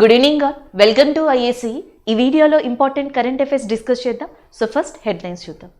Good evening all, welcome to IAC. ఈ వీడియోలో important current affairs discuss చేద్దాం. So first headlines చూద్దాం.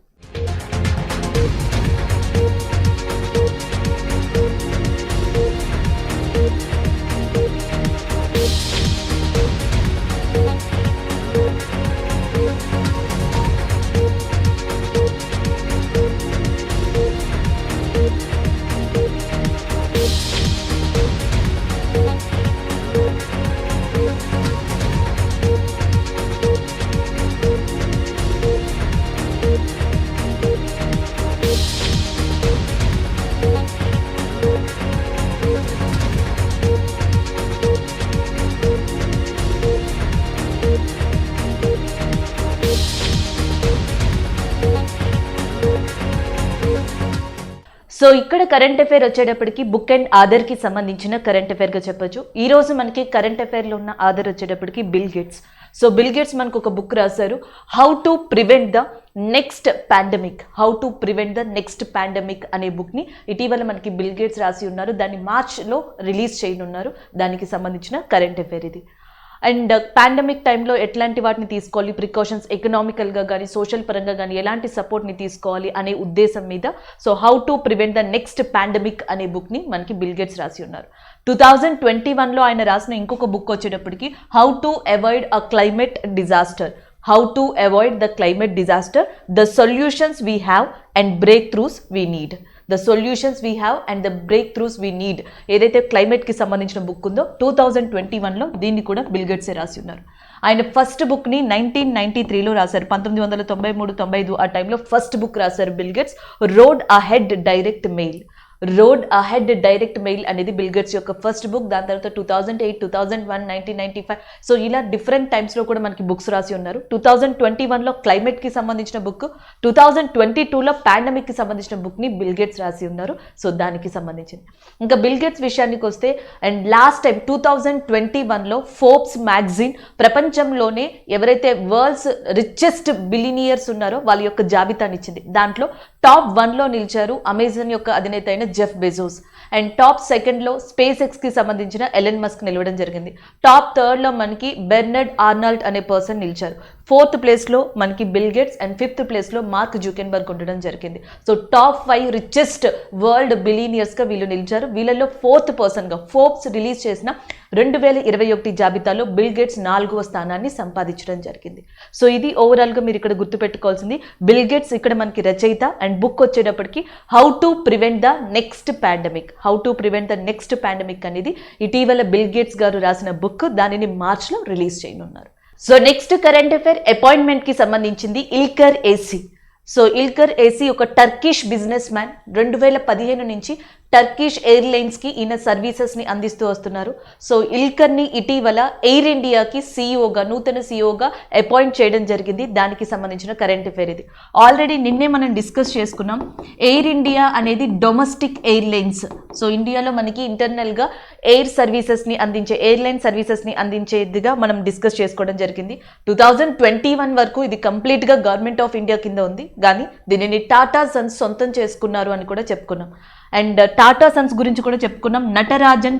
So ఇక్కడ కరెంట్ అఫైర్ వచ్చేటప్పటికి బుక్ అండ్ ఆధార్కి సంబంధించిన కరెంట్ అఫైర్గా చెప్పొచ్చు. ఈ రోజు మనకి కరెంట్ అఫైర్లో ఉన్న ఆధార్ వచ్చేటప్పటికి bill gates. So bill gates మనకు ఒక బుక్ రాశారు, how to prevent the next pandemic అనే బుక్ని ఇటీవల మనకి బిల్ గేట్స్ రాసి ఉన్నారు. దాన్ని మార్చ్లో రిలీజ్ చేయనున్నారు. దానికి సంబంధించిన కరెంట్ అఫైర్ ఇది. అండ్ పాండమిక్ టైంలో ఎట్లాంటి వాటిని తీసుకోవాలి, ప్రికాషన్స్ ఎకనామికల్గా కానీ సోషల్ పరంగా కానీ ఎలాంటి సపోర్ట్ని తీసుకోవాలి అనే ఉద్దేశం మీద so how to prevent the next pandemic అనే బుక్ని మనకి బిల్ గేట్స్ రాసి ఉన్నారు. 2021లో ఆయన రాసిన ఇంకొక బుక్ వచ్చేటప్పటికి how to avoid a climate disaster, the solutions we have and breakthroughs we need. ఏదైతే క్లైమేట్కి సంబంధించిన బుక్ ఉందో 2021లో దీన్ని కూడా బిల్ గేట్సే రాసి ఉన్నారు. ఆయన ఫస్ట్ బుక్ని 1993లో రాశారు. 1993-95 ఆ టైంలో ఫస్ట్ బుక్ రాశారు bill gates, road ahead direct mail అనేది బిల్ గేట్స్ యొక్క ఫస్ట్ బుక్. దాని తర్వాత 2008, 2001, 1995 సో ఇలా డిఫరెంట్ టైమ్స్లో కూడా మనకి బుక్స్ రాసి ఉన్నారు. 2021లో క్లైమేట్కి సంబంధించిన బుక్, 2022లో పాండమిక్కి సంబంధించిన బుక్ని బిల్ గేట్స్ రాసి ఉన్నారు. సో దానికి సంబంధించింది. ఇంకా బిల్ గేట్స్ విషయానికి వస్తే అండ్ లాస్ట్ టైం 2021లో ఫోర్బ్స్ మ్యాగజైన్ ప్రపంచంలోనే ఎవరైతే వరల్డ్స్ రిచెస్ట్ బిలినియర్స్ ఉన్నారో వాళ్ళ యొక్క జాబితాని ఇచ్చింది. దాంట్లో టాప్ 1లో నిలిచారు అమెజాన్ యొక్క అధినేత అయిన జెఫ్ బెజోస్. అండ్ టాప్ 2లో స్పేస్ ఎక్స్కి సంబంధించిన ఎలన్ మస్క్ నిలవడం జరిగింది. టాప్ 3లో మనకి బెర్నర్డ్ ఆర్నాల్డ్ అనే పర్సన్ నిలిచారు. 4th ప్లేస్లో మనకి బిల్ గేట్స్ అండ్ 5th ప్లేస్లో మార్క్ జుకెన్బర్గ్ ఉండడం జరిగింది. సో టాప్ 5 రిచెస్ట్ వరల్డ్ బిలినియర్స్గా వీళ్ళు నిలిచారు. వీళ్ళలో 4th పర్సన్గా ఫోర్బ్స్ రిలీజ్ చేసిన 2021 జాబితాలో బిల్ గేట్స్ 4వ స్థానాన్ని సంపాదించడం జరిగింది. సో ఇది ఓవరాల్గా మీరు ఇక్కడ గుర్తుపెట్టుకోవాల్సింది. బిల్ గేట్స్ ఇక్కడ మనకి రచయిత అండ్ బుక్ వచ్చేటప్పటికి how to prevent the next pandemic అనేది ఇటీవల బిల్ గేట్స్ గారు రాసిన బుక్. దానిని మార్చ్లో రిలీజ్ చేయనున్నారు. సో నెక్స్ట్ కరెంట్ అఫైర్ అపాయింట్మెంట్కి సంబంధించింది Ilker AC. So Ilker AC ఒక టర్కిష్ బిజినెస్ మ్యాన్. 2015 నుంచి టర్కిష్ ఎయిర్లైన్స్కి ఈయన సర్వీసెస్ని అందిస్తూ వస్తున్నారు. సో ఇల్కర్ని ఇటీవల ఎయిర్ ఇండియాకి నూతన సీఈఓగా అపాయింట్ చేయడం జరిగింది. దానికి సంబంధించిన కరెంట్ అఫైర్ ఇది. ఆల్రెడీ నిన్నే మనం డిస్కస్ చేసుకున్నాం. ఎయిర్ ఇండియా అనేది డొమెస్టిక్ ఎయిర్లైన్స్. సో ఇండియాలో మనకి ఇంటర్నల్గా ఎయిర్లైన్ సర్వీసెస్ని అందించేదిగా మనం డిస్కస్ చేసుకోవడం జరిగింది. 2021 వరకు ఇది కంప్లీట్గా గవర్నమెంట్ ఆఫ్ ఇండియా కింద ఉంది, కానీ దీనిని టాటా సన్స్ సొంతం చేసుకున్నారు అని కూడా చెప్పుకున్నాం. అండ్ టాటా సన్స్ గురించి కూడా చెప్పుకున్నాం. నటరాజన్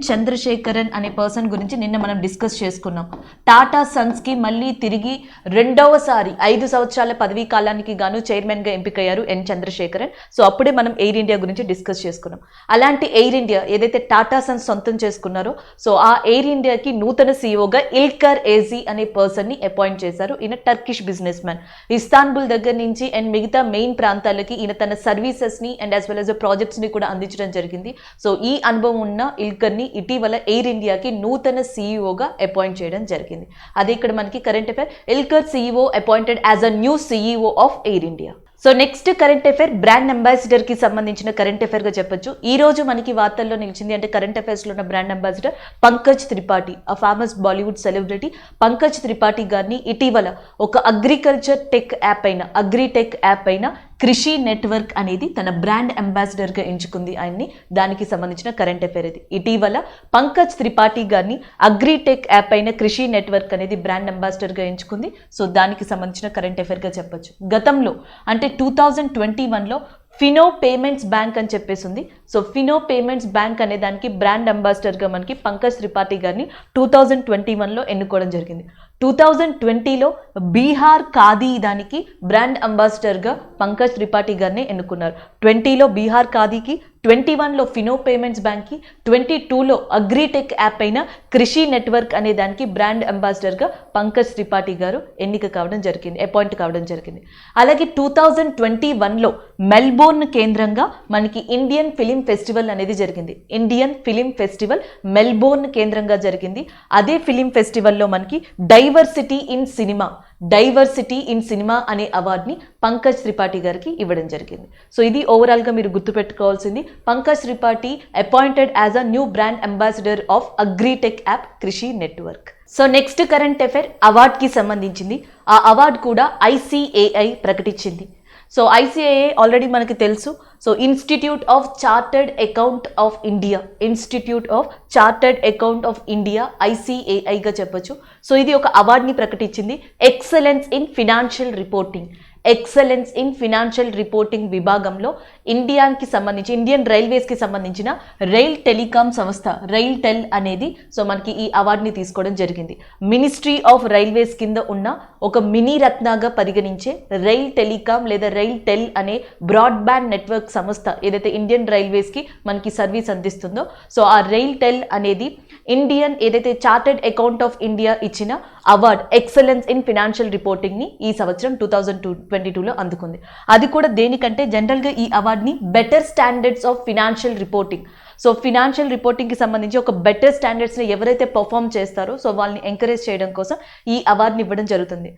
చంద్రశేఖరన్ అనే పర్సన్ గురించి నిన్న మనం డిస్కస్ చేసుకున్నాం. టాటా సన్స్కి మళ్ళీ తిరిగి రెండవసారి 5 సంవత్సరాల పదవీ కాలానికి గాను చైర్మన్గా ఎంపికయ్యారు చంద్రశేఖరన్. సో అప్పుడే మనం ఎయిర్ ఇండియా గురించి డిస్కస్ చేసుకున్నాం. అలాంటి ఎయిర్ ఇండియా ఏదైతే టాటా సన్స్ సొంతం చేసుకున్నారో సో ఆ ఎయిర్ ఇండియాకి నూతన సీఈఓగా ఇల్కర్ ఏసీ అనే పర్సన్ని అపాయింట్ చేశారు. ఈయన టర్కిష్ బిజినెస్ మ్యాన్. ఇస్తాన్బుల్ దగ్గర నుంచి అండ్ మిగతా మెయిన్ ప్రాంతాలకి ఈయన తన సర్వీసెస్ని అండ్ యాజ్ వెల్ యాజ్ ప్రాజెక్ట్స్ని కూడా అందించడం జరిగింది. సో ఈ అనుభవం ఉన్న ఇల్కర్ని ఇటీవల ఎయిర్ ఇండియాకి నూతన సీఈఓగా అపాయింట్ చేయడం జరిగింది. అదే ఇక్కడ మనకి కరెంట్ అఫైర్, ఇల్కర్ సీఈఓ appointed as a new CEO of Air India. So next current affair brand అంబాసిడర్కి సంబంధించిన కరెంట్ అఫైర్గా చెప్పొచ్చు. ఈ రోజు మనకి వార్తల్లో నిలిచింది అంటే కరెంట్ అఫైర్స్లో ఉన్న బ్రాండ్ అంబాసిడర్ పంకజ్ త్రిపాఠి, ఆ ఫేమస్ బాలీవుడ్ సెలబ్రిటీ పంకజ్ త్రిపాఠి గారిని ఇటీవల ఒక అగ్రికల్చర్ టెక్ యాప్ అయిన అగ్రిటెక్ యాప్ అయిన కృషి నెట్వర్క్ అనేది తన బ్రాండ్ అంబాసిడర్గా ఎంచుకుంది ఆయన్ని. దానికి సంబంధించిన కరెంట్ అఫైర్ ఇది. ఇటీవల పంకజ్ త్రిపాఠి గారిని అగ్రిటెక్ యాప్ అయిన కృషి నెట్వర్క్ అనేది బ్రాండ్ అంబాసిడర్గా ఎంచుకుంది. సో దానికి సంబంధించిన కరెంట్ అఫైర్గా చెప్పొచ్చు. గతంలో అంటే 2021లో ఫినో పేమెంట్స్ బ్యాంక్ అని చెప్పేసి ఉంది. సో ఫినో పేమెంట్స్ బ్యాంక్ అనే దానికి బ్రాండ్ అంబాసిడర్గా మనకి పంకజ్ త్రిపాఠి గారిని 2021లో ఎన్నుకోవడం జరిగింది. 2020లో బీహార్ ఖాదీ దానికి బ్రాండ్ అంబాసిడర్గా పంకజ్ త్రిపాఠి గారిని ఎన్నుకున్నారు. 20లో బీహార్ ఖాదీకి, 21లో ఫినో పేమెంట్స్ బ్యాంక్కి, 22లో అగ్రిటెక్ యాప్ అయిన కృషి నెట్వర్క్ అనే దానికి బ్రాండ్ అంబాసిడర్గా పంకజ్ త్రిపాఠి గారు అపాయింట్ కావడం జరిగింది. అలాగే 2021లో మెల్బోర్న్ కేంద్రంగా మనకి ఇండియన్ ఫిలిం ఫెస్టివల్ అనేది జరిగింది. ఇండియన్ ఫిలిం ఫెస్టివల్ మెల్బోర్న్ కేంద్రంగా జరిగింది. అదే ఫిలిం ఫెస్టివల్లో మనకి డైవర్సిటీ ఇన్ సినిమా అనే అవార్డుని పంకజ్ త్రిపాఠి గారికి ఇవ్వడం జరిగింది. సో ఇది ఓవరాల్గా మీరు గుర్తుపెట్టుకోవాల్సింది. Pankaj Tripathi appointed as a new brand ambassador of agritech app Krishi network. So next current affair అవార్డ్కి సంబంధించింది. ఆ అవార్డు కూడా ఐసిఏఐ ప్రకటించింది. సో ఐసిఐఏ ఆల్రెడీ మనకి తెలుసు. So institute of chartered account of India ఐసిఏఐగా చెప్పొచ్చు. సో ఇది ఒక అవార్డుని ప్రకటించింది. ఎక్సలెన్స్ ఇన్ ఫినాన్షియల్ రిపోర్టింగ్ విభాగంలో ఇండియన్ రైల్వేస్కి సంబంధించిన రైల్ టెలికాం సంస్థ రైల్ టెల్ అనేది సో మనకి ఈ అవార్డుని తీసుకోవడం జరిగింది. మినిస్ట్రీ ఆఫ్ రైల్వేస్ కింద ఉన్న ఒక మినీ రత్నాగా పరిగణించే రైల్ టెలికాం లేదా రైల్ టెల్ అనే బ్రాడ్బ్యాండ్ నెట్వర్క్ సంస్థ ఏదైతే ఇండియన్ రైల్వేస్కి మనకి సర్వీస్ అందిస్తుందో సో ఆ రైల్ టెల్ అనేది ఏదైతే చార్టర్డ్ అకౌంట్ ఆఫ్ ఇండియా ఇచ్చిన అవార్డ్ ఎక్సలెన్స్ ఇన్ ఫినాన్షియల్ రిపోర్టింగ్ని ఈ సంవత్సరం 2022లో అందుకుంది. అది కూడా దేనికంటే జనరల్గా ఈ అవార్డ్ని better standards of financial reporting. So financial రిపోర్టింగ్కి సంబంధించి ఒక బెటర్ స్టాండర్డ్స్ని ఎవరైతే పర్ఫామ్ చేస్తారో సో వాళ్ళని ఎంకరేజ్ చేయడం కోసం ఈ అవార్డుని ఇవ్వడం జరుగుతుంది.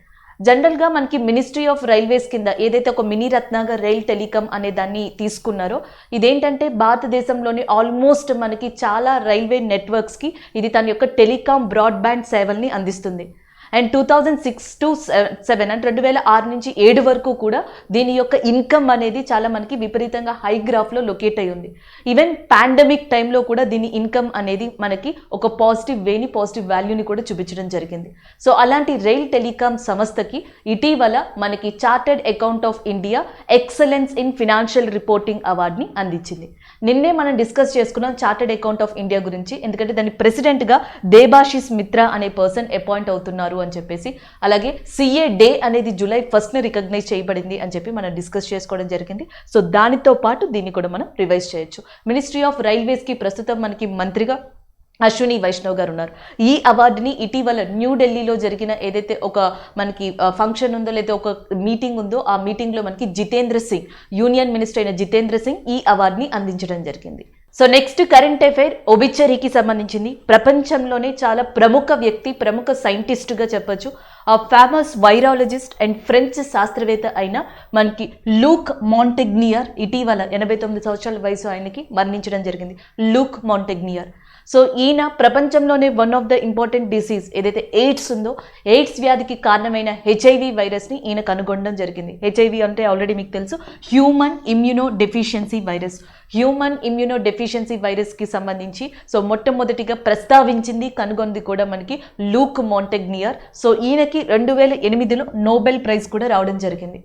జనరల్గా మనకి మినిస్ట్రీ ఆఫ్ రైల్వేస్ కింద ఏదైతే ఒక మినీ రత్నాగా రైల్ టెలికాం అనే దాన్ని తీసుకున్నారో ఇదేంటంటే భారతదేశంలోని ఆల్మోస్ట్ మనకి చాలా రైల్వే నెట్వర్క్స్కి ఇది తన యొక్క టెలికాం బ్రాడ్బ్యాండ్ సేవల్ని అందిస్తుంది. అండ్ 2006 to 2007 అంటే 2006 నుంచి 2007 వరకు కూడా దీని యొక్క ఇన్కమ్ అనేది చాలా మనకి విపరీతంగా హై గ్రాఫ్లో లొకేట్ అయి ఉంది. ఈవెన్ పాండమిక్ టైంలో కూడా దీని ఇన్కమ్ అనేది మనకి ఒక పాజిటివ్ వాల్యూని కూడా చూపించడం జరిగింది. సో అలాంటి రైల్ టెలికాం సంస్థకి ఇటీవల మనకి chartered account of India excellence in financial reporting అవార్డుని అందించింది. నిన్నే మనం డిస్కస్ చేసుకున్నాం చార్టర్డ్ అకౌంట్ ఆఫ్ ఇండియా గురించి. ఎందుకంటే దాని ప్రెసిడెంట్గా దేబాశిష్ మిత్రా అనే పర్సన్ అపాయింట్ అవుతున్నారు అని చెప్పేసి, అలాగే సిఏ డే అనేది July 1st రికగ్నైజ్ చేయబడింది అని చెప్పి మనం డిస్కస్ చేసుకోవడం జరిగింది. సో దానితో పాటు దీన్ని కూడా మనం రివైజ్ చేయొచ్చు. మినిస్ట్రీ ఆఫ్ రైల్వేస్కి ప్రస్తుతం మనకి మంత్రిగా అశ్విని వైష్ణవ్ గారు ఉన్నారు. ఈ అవార్డుని ఇటీవల న్యూఢిల్లీలో జరిగిన ఏదైతే ఒక మనకి ఫంక్షన్ ఉందో లేదా ఒక మీటింగ్ ఉందో ఆ మీటింగ్లో మనకి జితేంద్ర సింగ్ యూనియన్ మినిస్టర్ అయిన జితేంద్ర సింగ్ ఈ అవార్డుని అందించడం జరిగింది. సో నెక్స్ట్ కరెంట్ అఫైర్ ఒబిచరీకి సంబంధించింది. ప్రపంచంలోనే చాలా ప్రముఖ సైంటిస్టుగా చెప్పొచ్చు. ఆ ఫేమస్ వైరాలజిస్ట్ అండ్ ఫ్రెంచ్ శాస్త్రవేత్త అయిన మనకి లూక్ మాంటెగ్నియర్ ఇటీవల 89 సంవత్సరాల వయసు ఆయనకి మరణించడం జరిగింది. లూక్ మాంటెగ్నియర్. సో ఈయన ప్రపంచంలోనే one of the important disease ఏదైతే ఎయిడ్స్ ఉందో ఎయిడ్స్ వ్యాధికి కారణమైన హెచ్ఐవి వైరస్ని ఈయన కనుగొనడం జరిగింది. హెచ్ఐవి అంటే ఆల్రెడీ మీకు తెలుసు, హ్యూమన్ ఇమ్యూనో డెఫిషియన్సీ వైరస్కి సంబంధించి సో మొట్టమొదటిగా ప్రస్తావించింది కనుగొంది కూడా మనకి లూక్ మాంటెగ్నియర్. సో ఈయనకి 2008లో నోబెల్ ప్రైజ్ కూడా రావడం జరిగింది.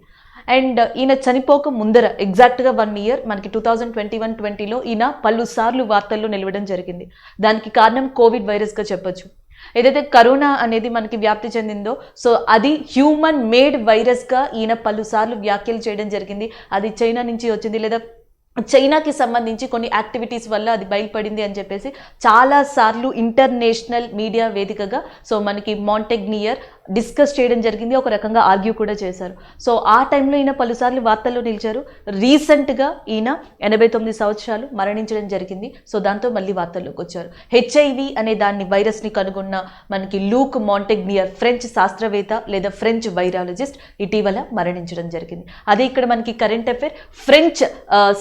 అండ్ ఈయన చనిపోక ముందర ఎగ్జాక్ట్గా 1 year మనకి 2021-20లో ఈయన పలుసార్లు వార్తల్లో నిలవడం జరిగింది. దానికి కారణం కోవిడ్ వైరస్గా చెప్పొచ్చు. ఏదైతే కరోనా అనేది మనకి వ్యాప్తి చెందిందో సో అది హ్యూమన్ మేడ్ వైరస్గా ఈయన పలుసార్లు వ్యాఖ్యలు చేయడం జరిగింది. అది చైనా నుంచి వచ్చింది లేదా చైనాకి సంబంధించి కొన్ని యాక్టివిటీస్ వల్ల అది బయలుపడింది అని చెప్పేసి చాలాసార్లు ఇంటర్నేషనల్ మీడియా వేదికగా సో మనకి మాంటెగ్నియర్ డిస్కస్ చేయడం జరిగింది. ఒక రకంగా ఆర్గ్యూ కూడా చేశారు. సో ఆ టైంలో ఈయన పలుసార్లు వార్తల్లో నిలిచారు. రీసెంట్గా ఈయన 89 సంవత్సరాలు మరణించడం జరిగింది. సో దాంతో మళ్ళీ వార్తల్లోకి వచ్చారు. హెచ్ఐవి అనే దాన్ని వైరస్ని కనుగొన్న మనకి లూక్ మాంటెగ్నియర్ ఫ్రెంచ్ శాస్త్రవేత్త లేదా ఫ్రెంచ్ వైరాలజిస్ట్ ఇటీవల మరణించడం జరిగింది. అదే ఇక్కడ మనకి current affair French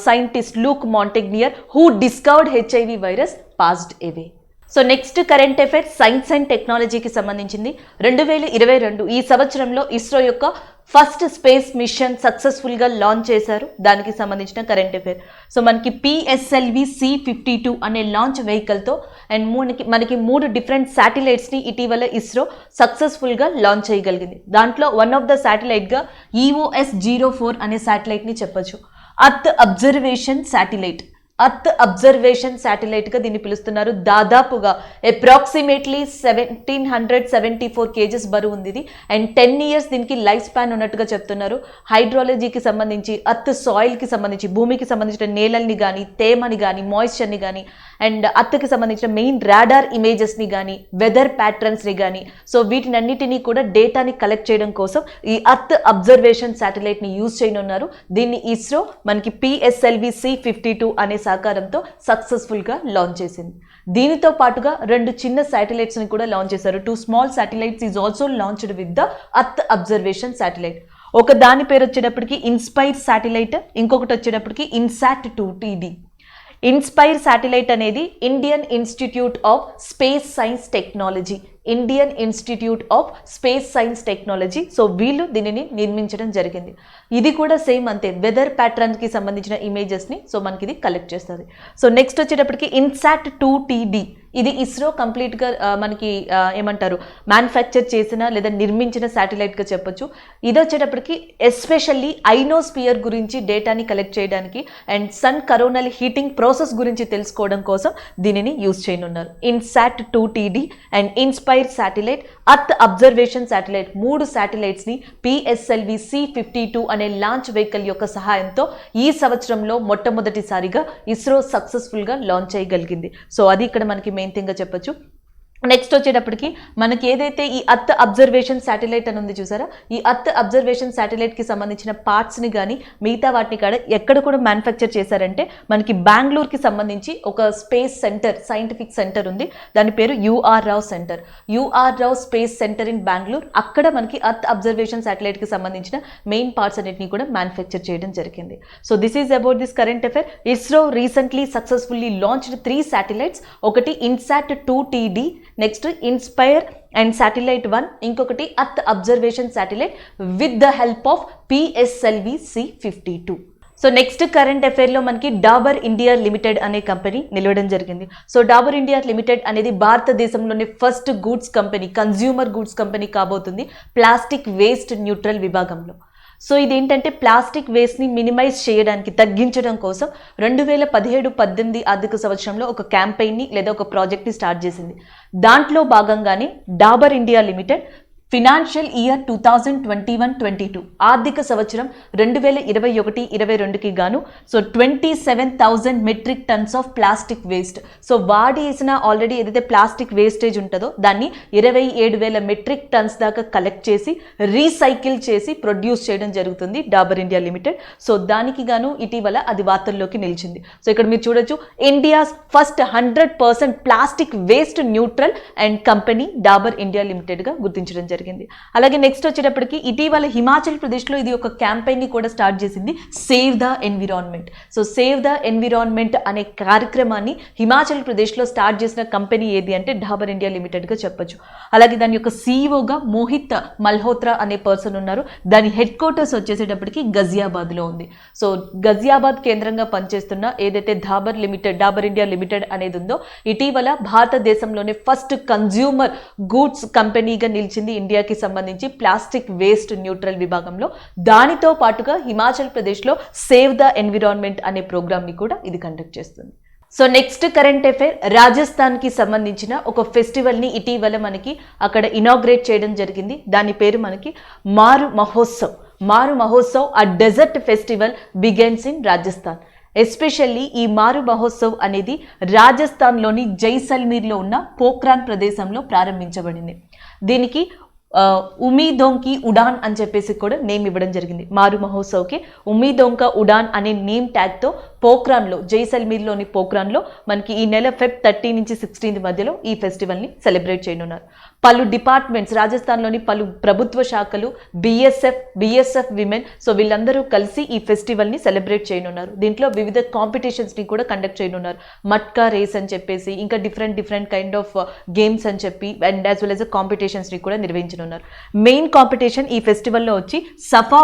scientist Luc Montagnier who discovered HIV virus passed away. So next current affair science and టెక్నాలజీకి సంబంధించింది. 2022 ఈ సంవత్సరంలో ఇస్రో యొక్క ఫస్ట్ స్పేస్ మిషన్ సక్సెస్ఫుల్గా లాంచ్ చేశారు. దానికి సంబంధించిన కరెంట్ అఫైర్. సో మనకి PSLV C-52 అనే లాంచ్ వెహికల్తో అండ్ మనకి 3 డిఫరెంట్ శాటిలైట్స్ని ఇటీవల ఇస్రో సక్సెస్ఫుల్గా లాంచ్ చేయగలిగింది. దాంట్లో వన్ ఆఫ్ ద శాటిలైట్గా EOS-04 అనే శాటిలైట్ని చెప్పొచ్చు. Earth observation satellite, earth observation శాటిలైట్గా దీన్ని పిలుస్తున్నారు. దాదాపుగా అప్రాక్సిమేట్లీ 1774 kgs బరువు ఉంది ఇది. అండ్ 10 years దీనికి లైఫ్ స్పాన్ ఉన్నట్టుగా చెప్తున్నారు. హైడ్రాలజీకి సంబంధించి, అర్త్ సాయిల్కి సంబంధించి, భూమికి సంబంధించిన నేలల్ని కానీ, తేమని కానీ, మాయిశ్చర్ని కానీ, అండ్ అర్త్కి సంబంధించిన మెయిన్ రాడార్ ఇమేజెస్ని కానీ, వెదర్ ప్యాటర్న్స్ని కానీ, సో వీటినన్నిటినీ కూడా డేటాని కలెక్ట్ చేయడం కోసం ఈ అర్త్ అబ్జర్వేషన్ శాటిలైట్ని యూజ్ చేయనున్నారు. దీన్ని ఇస్రో మనకి PSLV C-52 అనే సహకారంతో సక్సెస్ఫుల్గా లాంచ్ చేసింది. దీనితో పాటుగా 2 చిన్న శాటిలైట్స్ని కూడా లాంచ్ చేశారు. 2 small satellites is also launched with the earth observation satellite. ఒక దాని పేరు వచ్చేటప్పటికి ఇన్స్పైర్ శాటిలైట్, ఇంకొకటి వచ్చేటప్పటికి INSAT-2TD. ఇన్స్పైర్ శాటిలైట్ అనేది Indian institute of space science technology, Indian institute of space science technology. So వీళ్ళు దీనిని నిర్మించడం జరిగింది. ఇది కూడా సేమ్ అంతే, వెదర్ ప్యాటర్న్కి సంబంధించిన ఇమేజెస్ని సో మనకి ఇది కలెక్ట్ చేస్తుంది. సో నెక్స్ట్ వచ్చేటప్పటికి INSAT-2TD. ఇది ఇస్రో కంప్లీట్గా మనకి ఏమంటారు మ్యానుఫ్యాక్చర్ చేసిన లేదా నిర్మించిన శాటిలైట్గా చెప్పొచ్చు. ఇది వచ్చేటప్పటికి ఎస్పెషల్లీ ఐనోస్పియర్ గురించి డేటాని కలెక్ట్ చేయడానికి and sun coronal heating process గురించి తెలుసుకోవడం కోసం దీనిని యూజ్ చేయనున్నారు. INSAT-2TD and inspire satellite, earth observation satellite, 3 శాటిలైట్స్ని PSLV C-52 అనే లాంచ్ వెహికల్ యొక్క సహాయంతో ఈ సంవత్సరంలో మొట్టమొదటిసారిగా ఇస్రో సక్సెస్ఫుల్గా లాంచ్ చేయగలిగింది. సో అది ఇక్కడ మనకి మెయిన్ థింగ్ గా చెప్పొచ్చు. నెక్స్ట్ వచ్చేటప్పటికి మనకి ఏదైతే ఈ అర్త్ అబ్జర్వేషన్ శాటిలైట్ అని ఉంది చూసారా, ఈ అర్త్ అబ్జర్వేషన్ శాటిలైట్కి సంబంధించిన పార్ట్స్ని కానీ మిగతా వాటిని కూడా ఎక్కడ కూడా మ్యానుఫ్యాక్చర్ చేశారంటే మనకి బెంగళూరుకి సంబంధించి ఒక స్పేస్ సెంటర్, సైంటిఫిక్ సెంటర్ ఉంది. దాని పేరు UR Rao centre, UR Rao space centre in Bengaluru. అక్కడ మనకి అర్త్ అబ్జర్వేషన్ శాటిలైట్కి సంబంధించిన మెయిన్ పార్ట్స్ అన్నిటిని కూడా మ్యానుఫ్యాక్చర్ చేయడం జరిగింది. So this is about this current affair. ISRO recently successfully launched 3 satellites. ఒకటి INSAT-2TD, next inspire and satellite 1, ఇంకొకటి earth observation satellite with the help of PSLV C-52. So next current అఫైర్లో మనకి Dabur India limited అనే company నిలవడం జరిగింది. So Dabur India limited అనేది భారతదేశంలోని first goods company, consumer goods company కాబోతుంది plastic waste neutral విభాగంలో. సో ఇదేంటంటే ప్లాస్టిక్ వేస్ట్ని మినిమైజ్ చేయడానికి, తగ్గించడం కోసం 2017-18 ఆర్థిక సంవత్సరంలో ఒక క్యాంపెయిన్ని లేదా ఒక ప్రాజెక్ట్ని స్టార్ట్ చేసింది. దాంట్లో భాగంగానే Dabur India limited financial year 2021-22 ఆర్థిక సంవత్సరం 2021-22కి గాను so 27,000 metric tons of plastic waste. So వాడేసిన ఆల్రెడీ ఏదైతే ప్లాస్టిక్ వేస్టేజ్ ఉంటుందో దాన్ని 27,000 మెట్రిక్ టన్స్ దాకా కలెక్ట్ చేసి రీసైకిల్ చేసి ప్రొడ్యూస్ చేయడం జరుగుతుంది డాబర్ ఇండియా లిమిటెడ్. సో దానికి గాను ఇటీవల అది వార్తల్లోకి నిలిచింది. సో ఇక్కడ మీరు చూడొచ్చు, India's first 100% plastic waste neutral and company Dabur India లిమిటెడ్గా గుర్తించడం జరిగింది. అలాగే నెక్స్ట్ వచ్చేటప్పటికి ఇటీవల హిమాచల్ ప్రదేశ్లో ఇది ఒక క్యాంపెయిన్ని కూడా స్టార్ట్ చేసింది, save the environment. So save the environment అనే కార్యక్రమాన్ని హిమాచల్ ప్రదేశ్లో స్టార్ట్ చేసిన కంపెనీ ఏది అంటే డాబర్ ఇండియా లిమిటెడ్గా చెప్పొచ్చు. అలాగే దాని యొక్క CEOగా మోహిత్ మల్హోత్రా అనే పర్సన్ ఉన్నారు. దాని హెడ్ క్వార్టర్స్ వచ్చేసేటప్పటికి గజియాబాద్లో ఉంది. సో గజియాబాద్ కేంద్రంగా పనిచేస్తున్న ఏదైతే డాబర్ ఇండియా లిమిటెడ్ అనేది ఉందో ఇటీవల భారతదేశంలోనే ఫస్ట్ కన్జ్యూమర్ గూడ్స్ కంపెనీగా నిలిచింది ఇండియాకి సంబంధించి ప్లాస్టిక్ వేస్ట్ న్యూట్రల్ విభాగంలో. దానితో పాటుగా హిమాచల్ ప్రదేశ్లో సేవ్ ద ఎన్విరాన్మెంట్ అనే ప్రోగ్రామ్ని కూడా ఇది కండక్ట్ చేస్తుంది. సో నెక్స్ట్ కరెంట్ అఫైర్, రాజస్థాన్కి సంబంధించిన ఒక ఫెస్టివల్ని ఇటీవల మనకి అక్కడ ఇనాగ్రేట్ చేయడం జరిగింది. దాని పేరు మనకి మారు Mahotsav. Maru Mahotsav a desert festival begins in Rajasthan. Especially ఈ మారు మహోత్సవ్ అనేది రాజస్థాన్లోని జైసల్మీర్లో ఉన్న పోఖ్రాన్ ప్రదేశంలో ప్రారంభించబడింది. దీనికి ఉమీదోంకి ఉడాన్ అని చెప్పేసి కూడా నేమ్ ఇవ్వడం జరిగింది. మారు మహోత్సవ్కి ఉమీదోంక ఉడాన్ అనే నేమ్ ట్యాగ్తో పోఖ్రాన్లో, జైసల్మీర్లోని పోఖ్రాన్లో మనకి ఈ నెల ఫెబ్ 30 నుంచి 16 మధ్యలో ఈ ఫెస్టివల్ని సెలబ్రేట్ చేయనున్నారు. పలు డిపార్ట్మెంట్స్, రాజస్థాన్లోని పలు ప్రభుత్వ శాఖలు, బిఎస్ఎఫ్ విమెన్, సో వీళ్ళందరూ కలిసి ఈ ఫెస్టివల్ని సెలబ్రేట్ చేయనున్నారు. దీంట్లో వివిధ కాంపిటీషన్స్ని కూడా కండక్ట్ చేయనున్నారు. మట్కా రేస్ అని చెప్పేసి, ఇంకా డిఫరెంట్ కైండ్ ఆఫ్ గేమ్స్ అని చెప్పి, అండ్ యాజ్ వెల్ యాజ్ కాంపిటీషన్స్ని కూడా నిర్వహించనున్నారు. మెయిన్ కాంపిటీషన్ ఈ ఫెస్టివల్లో వచ్చి సఫా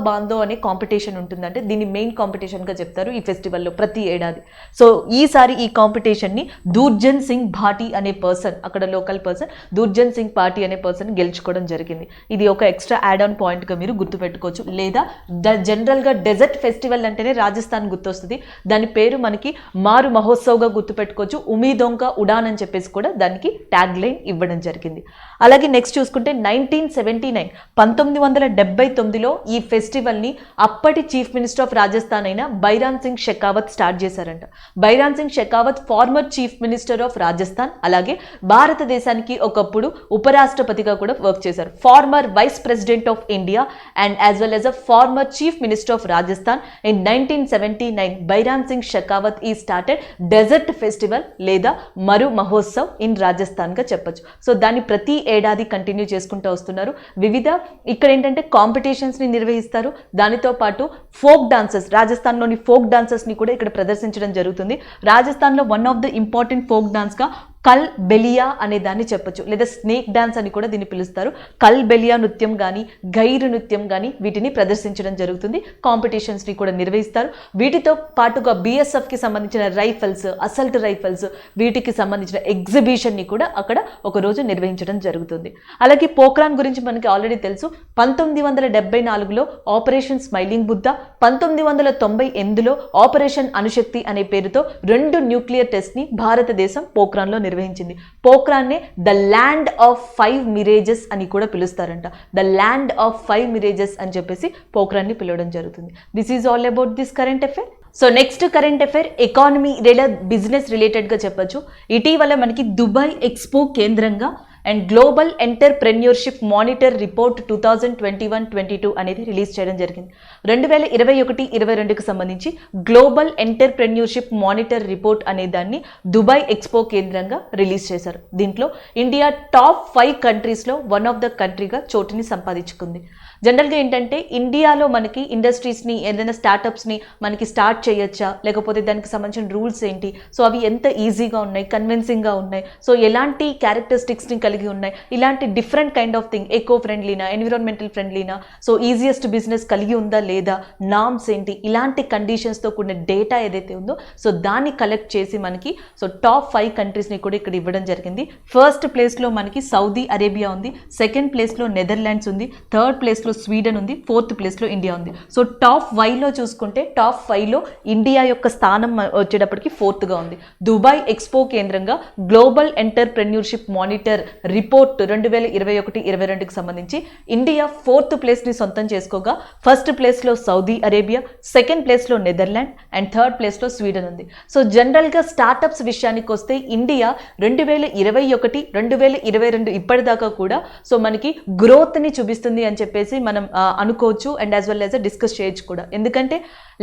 బాందో అనే కాంపిటీషన్ ఉంటుంది. అంటే దీన్ని మెయిన్ కాంపిటీషన్గా చెప్తారు ఈ ఫెస్టివల్లో ప్రతి ఏడాది. సో ఈసారి ఈ కాంపిటీషన్ని దూర్జన్ సింగ్ భాటి అనే పర్సన్, అక్కడ లోకల్ పర్సన్ దూర్జన్ సింగ్ పార్టీ అనే పర్సన్ గెలుచుకోవడం జరిగింది. ఇది ఒక ఎక్స్ట్రా యాడ్ ఆన్ పాయింట్గా మీరు గుర్తుపెట్టుకోవచ్చు. లేదా జనరల్గా డెజర్ట్ ఫెస్టివల్ అంటేనే రాజస్థాన్ గుర్తొస్తుంది. దాని పేరు మనకి మారు మహోత్సవ్గా గుర్తుపెట్టుకోవచ్చు. ఉమీదోంకా ఉడాన్ అని చెప్పేసి కూడా దానికి ట్యాగ్ లైన్ ఇవ్వడం జరిగింది. అలాగే నెక్స్ట్ చూసుకుంటే 1979లో ఈ ఫెస్టివల్ని అప్పటి చీఫ్ మినిస్టర్ ఆఫ్ రాజస్థాన్ అయిన బైరామ్ సింగ్ షెకావత్ స్టార్ట్ చేశారంట. Bhairon Singh Shekhawat former chief minister of Rajasthan, అలాగే భారతదేశానికి ఒకప్పుడు ఉపరాష్ట్రపతిగా కూడా వర్క్ చేశారు. Former vice president of India and as well as a former chief minister of Rajasthan. In 1979 Bhairon Singh Shekhawat he started dessert festival లేదా మరు మహోత్సవ్ ఇన్ రాజస్థాన్ గా చెప్పొచ్చు. సో దాన్ని ప్రతి ఏడాది కంటిన్యూ చేసుకుంటూ వస్తున్నారు. వివిధ ఇక్కడ ఏంటంటే కాంపిటీషన్స్ ని నిర్వహిస్తారు. దానితో పాటు ఫోక్ డాన్సెస్, రాజస్థాన్లోని ఫోక్ డాన్సెస్ ని కూడా ఇక్కడ ప్రదర్శించడం జరుగుతుంది. రాజస్థాన్లో one of the important folk dance గా కల్ బెలియా అనే దాన్ని చెప్పొచ్చు, లేదా స్నేక్ డాన్స్ అని కూడా దీన్ని పిలుస్తారు. కల్ బెలియా నృత్యం కానీ, గైరు నృత్యం కానీ వీటిని ప్రదర్శించడం జరుగుతుంది. కాంపిటీషన్స్ని కూడా నిర్వహిస్తారు. వీటితో పాటుగా బిఎస్ఎఫ్కి సంబంధించిన రైఫల్స్, అసల్ట్ రైఫల్స్, వీటికి సంబంధించిన ఎగ్జిబిషన్ని కూడా అక్కడ ఒకరోజు నిర్వహించడం జరుగుతుంది. అలాగే పోఖ్రాన్ గురించి మనకి ఆల్రెడీ తెలుసు. 1974లో ఆపరేషన్ స్మైలింగ్ బుద్ధ, 1998లో ఆపరేషన్ అణుశక్తి అనే పేరుతో 2 న్యూక్లియర్ టెస్ట్ని భారతదేశం పోఖ్రాన్లో నిర్వహించింది. పోఖ్రాన్నే ద ల్యాండ్ ఆఫ్ 5 మిరేజెస్ అని కూడా పిలుస్తారంట. ద ల్యాండ్ ఆఫ్ 5 మిరేజెస్ అని చెప్పేసి పోఖ్రాన్ని పిలవడం జరుగుతుంది. This is all about this current affair. So next current affair economy లేదా బిజినెస్ రిలేటెడ్గా చెప్పొచ్చు. ఇటీవల మనకి దుబాయ్ ఎక్స్పో కేంద్రంగా and global entrepreneurship monitor report 2021-22 అనేది రిలీజ్ చేయడం జరిగింది. 2021-22కి సంబంధించి గ్లోబల్ ఎంటర్ప్రెన్యూర్షిప్ మానిటర్ రిపోర్ట్ అనే దాన్ని దుబాయ్ ఎక్స్పో కేంద్రంగా రిలీజ్ చేశారు. దీంట్లో ఇండియా టాప్ 5 కంట్రీస్లో వన్ ఆఫ్ ద కంట్రీగా చోటుని సంపాదించుకుంది. జనరల్గా ఏంటంటే ఇండియాలో మనకి ఇండస్ట్రీస్ని, ఏదైనా స్టార్టప్స్ని మనకి స్టార్ట్ చేయొచ్చా, లేకపోతే దానికి సంబంధించిన రూల్స్ ఏంటి, సో అవి ఎంత ఈజీగా ఉన్నాయి, కన్విన్సింగ్గా ఉన్నాయి, సో ఎలాంటి క్యారెక్టరిస్టిక్స్ని కలిగి ఉన్నాయి, ఇలాంటి different kind of thing, eco ఫ్రెండ్లీనా, ఎన్విరాన్మెంటల్ ఫ్రెండ్లీనా, సో ఈజియెస్ట్ బిజినెస్ కలిగి ఉందా లేదా, నామ్స్ ఏంటి, ఇలాంటి కండిషన్స్తో కూడిన డేటా ఏదైతే ఉందో సో దాన్ని కలెక్ట్ చేసి మనకి సో టాప్ 5 కంట్రీస్ని కూడా ఇక్కడ ఇవ్వడం జరిగింది. ఫస్ట్ ప్లేస్లో మనకి సౌదీ అరేబియా ఉంది, సెకండ్ ప్లేస్లో నెదర్లాండ్స్ ఉంది, థర్డ్ ప్లేస్లో స్వీడన్ ఉంది, ఫోర్త్ ప్లేస్లో ఇండియా ఉంది. సో టాప్ 5లో చూసుకుంటే టాప్ 5లో ఇండియా యొక్క స్థానం వచ్చేటప్పటికి 4గా ఉంది. దుబాయ్ ఎక్స్పో కేంద్రంగా గ్లోబల్ ఎంటర్ప్రెన్యూర్షిప్ మానిటర్ రిపోర్ట్ 2021-22కి సంబంధించి ఇండియా 4th ప్లేస్ని సొంతం చేసుకోగా ఫస్ట్ ప్లేస్లో సౌదీ అరేబియా, సెకండ్ ప్లేస్లో నెదర్లాండ్ అండ్ థర్డ్ ప్లేస్లో స్వీడన్ ఉంది. సో జనరల్గా స్టార్టప్స్ విషయానికి వస్తే ఇండియా 2021-2022 ఇప్పటిదాకా కూడా సో మనకి గ్రోత్ని చూపిస్తుంది అని చెప్పేసి మనం అనుకోవచ్చు and as well as discuss చేయొచ్చు కూడా. ఎందుకంటే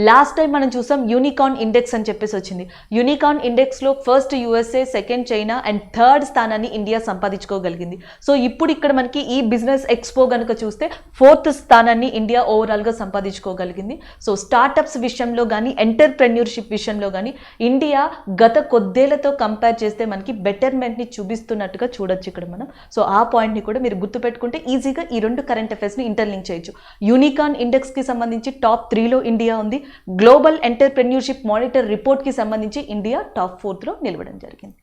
లాస్ట్ టైం మనం చూసాం యూనికార్న్ ఇండెక్స్ అని చెప్పేసి వచ్చింది. యూనికార్న్ ఇండెక్స్లో first USA, second China and third స్థానాన్ని ఇండియా సంపాదించుకోగలిగింది. సో ఇప్పుడు ఇక్కడ మనకి ఈ బిజినెస్ ఎక్స్పో కనుక చూస్తే 4th స్థానాన్ని ఇండియా ఓవరాల్గా సంపాదించుకోగలిగింది. సో స్టార్టప్స్ విషయంలో కానీ, ఎంటర్ప్రెన్యూర్షిప్ విషయంలో కానీ ఇండియా గత కొద్దేళ్లతో కంపేర్ చేస్తే మనకి బెటర్మెంట్ని చూపిస్తున్నట్టుగా చూడొచ్చు ఇక్కడ మనం. సో ఆ పాయింట్ని కూడా మీరు గుర్తుపెట్టుకుంటే ఈజీగా ఈ 2 కరెంట్ అఫైర్స్ని ఇంటర్లింక్ చేయొచ్చు. యూనికార్న్ ఇండెక్స్కి సంబంధించి టాప్ 3లో ఇండియా ఉంది. గ్లోబల్ ఎంటర్ప్రెన్యూర్షిప్ మానిటర్ రిపోర్ట్కి సంబంధించి ఇండియా టాప్ 4లో నిలవడం జరిగింది.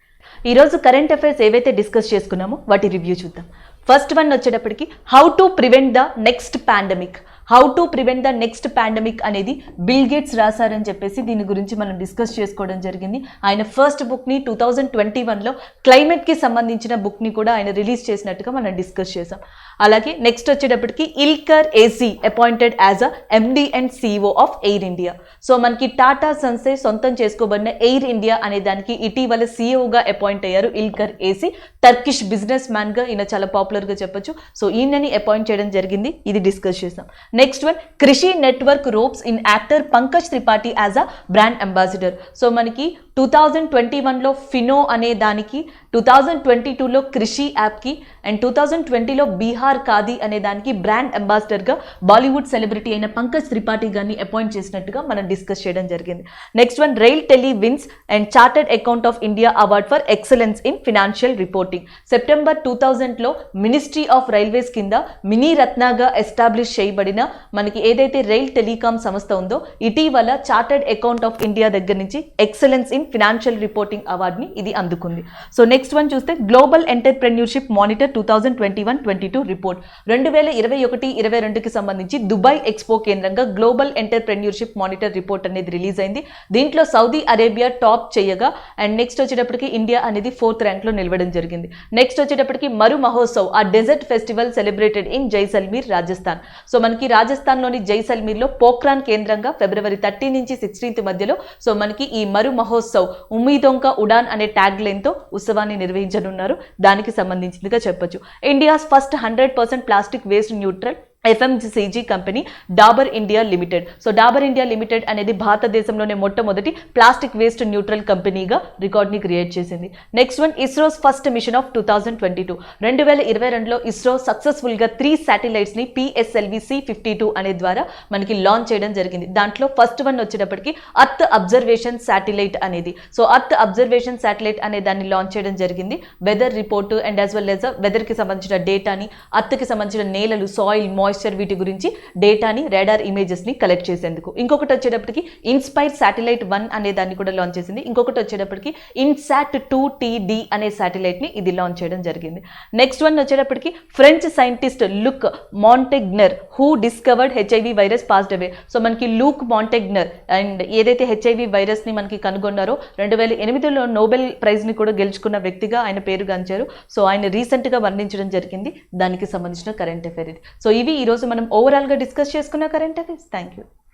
ఈరోజు కరెంట్ అఫైర్స్ ఏవైతే డిస్కస్ చేసుకున్నామో వాటి రివ్యూ చూద్దాం. ఫస్ట్ వన్ వచ్చేటప్పటికి how to prevent the next pandemic. How to prevent the next pandemic అనేది బిల్ గేట్స్ రాశారని చెప్పేసి దీని గురించి మనం డిస్కస్ చేసుకోవడం జరిగింది. ఆయన ఫస్ట్ బుక్ని 2021లో క్లైమేట్కి సంబంధించిన బుక్ని కూడా ఆయన రిలీజ్ చేసినట్టుగా మనం డిస్కస్ చేసాం. అలాగే నెక్స్ట్ వచ్చేటప్పటికి Ilker AC appointed as a MD and CEO of Air India. So మనకి టాటా సన్సే సొంతం చేసుకోబడిన ఎయిర్ ఇండియా అనే దానికి ఇటీవల సిఇఓగా అపాయింట్ అయ్యారు ఇల్కర్ ఏసీ. టర్కిష్ బిజినెస్ మ్యాన్గా ఈయన చాలా పాపులర్గా చెప్పొచ్చు. సో ఈయనని అపాయింట్ చేయడం జరిగింది, ఇది డిస్కస్ చేసాం. నెక్స్ట్ వన్ కృషి network ropes in actor Pankaj Tripathi as a brand ambassador. So మనకి 2021లో ఫినో అనే దానికి, 2022లో కృషి యాప్కి అండ్ 2020లో బీహార్ ఖాదీ అనే దానికి బ్రాండ్ అంబాసిడర్గా బాలీవుడ్ సెలబ్రిటీ అయిన పంకజ్ త్రిపాఠి గారిని అపాయింట్ చేసినట్టుగా మనం డిస్కస్ చేయడం జరిగింది. Next one RailTel wins and chartered account of India award for excellence in financial reporting. September 2000లో మినిస్ట్రీ ఆఫ్ రైల్వేస్ కింద మినీ రత్నాగా ఎస్టాబ్లిష్ చేయబడిన మనకి ఏదైతే రైల్ టెలికాం సంస్థ ఉందో ఇటీవల చార్టర్డ్ అకౌంట్ ఆఫ్ ఇండియా దగ్గర నుంచి ఎక్సలెన్స్ ఇన్ ఫినాన్షియల్ రిపోర్టింగ్ అవార్డ్ని ఇది అందుకుంది. సో నెక్స్ట్ వన్ చూస్తే గ్లోబల్ ఎంటర్ప్రెన్యూర్షిప్ మానిటర్ 2021-22 రిపోర్ట్. 2021-22కి సంబంధించి దుబాయ్ ఎక్స్పో కేంద్రంగా గ్లోబల్ ఎంటర్ప్రెన్యూర్షిప్ మానిటర్ రిపోర్ట్ అనేది రిలీజ్ అయింది. దీంట్లో సౌదీ అరేబియా టాప్ చేయగా అండ్ నెక్స్ట్ వచ్చేటప్పటికి ఇండియా అనేది 4th ర్యాంక్లో నిలవడం జరిగింది. నెక్స్ట్ వచ్చేటప్పటికి Maru Mahotsav a desert festival celebrated in Jaisalmer Rajasthan. So మనకి రాజస్థాన్లోని జైసల్మీర్లో పోఖ్రాన్ కేంద్రంగా ఫిబ్రవరి 13 నుంచి 16th మధ్యలో సో మనకి ఈ మరు మహోత్సవ్ ఉమ్మీదోం కా ఉడాన్ అనే ట్యాగ్ లైన్ తో ఉత్సవాన్ని నిర్వహించనున్నారు. దానికి సంబంధించిందిగా చెప్పొచ్చు. India's first 100% plastic waste neutral FMCG company Dabur India limited. So Dabur India limited అనేది భారతదేశంలోనే మొట్టమొదటి ప్లాస్టిక్ వేస్ట్ న్యూట్రల్ కంపెనీగా రికార్డ్ని క్రియేట్ చేసింది. Next one ISRO's first mission of 2022. 2022లో ఇస్రో సక్సెస్ఫుల్గా 3 శాటిలైట్స్ని PSLV C52 అనే ద్వారా మనకి లాంచ్ చేయడం జరిగింది. దాంట్లో ఫస్ట్ వన్ వచ్చేటప్పటికి అర్త్ అబ్జర్వేషన్ శాటిలైట్ అనేది. సో అర్త్ అబ్జర్వేషన్ శాటిలైట్ అనే దాన్ని లాంచ్ చేయడం జరిగింది. Weather report and as well as వెదర్కి సంబంధించిన డేటాని, అర్త్కి సంబంధించిన నేలలు, సాయిల్, మాయిశ్చర్ వీటి గురించి డేటాని, రాడార్ ఇమేజెస్ని కలెక్ట్ చేసేందుకు. ఇంకొకటి వచ్చేటప్పటికి ఇన్స్పైర్ శాటిలైట్ 1 అనే దాన్ని కూడా లాంచ్ చేసింది. ఇంకొకటి వచ్చేటప్పటికి ఇన్సాట్ 2TD అనే శాటిలైట్ని ఇది లాంచ్ చేయడం జరిగింది. నెక్స్ట్ వన్ వచ్చేటప్పటికి French scientist Luc Montagnier who discovered HIV virus passed away. So మనకి లూక్ మాంటెగ్నర్ అండ్ ఏదైతే HIV వైరస్ని మనకి కనుగొన్నారో 2008లో నోబెల్ ప్రైజ్ని కూడా గెలుచుకున్న వ్యక్తిగా ఆయన పేరుగాంచారు. సో ఆయన రీసెంట్గా వర్ణించడం జరిగింది. దానికి సంబంధించిన కరెంట్ అఫైర్ ఇది. సో ఇవి ఈరోజు మనం ఓవరాల్గా డిస్కస్ చేసుకున్న కరెంట్ అఫైర్స్. Thank you.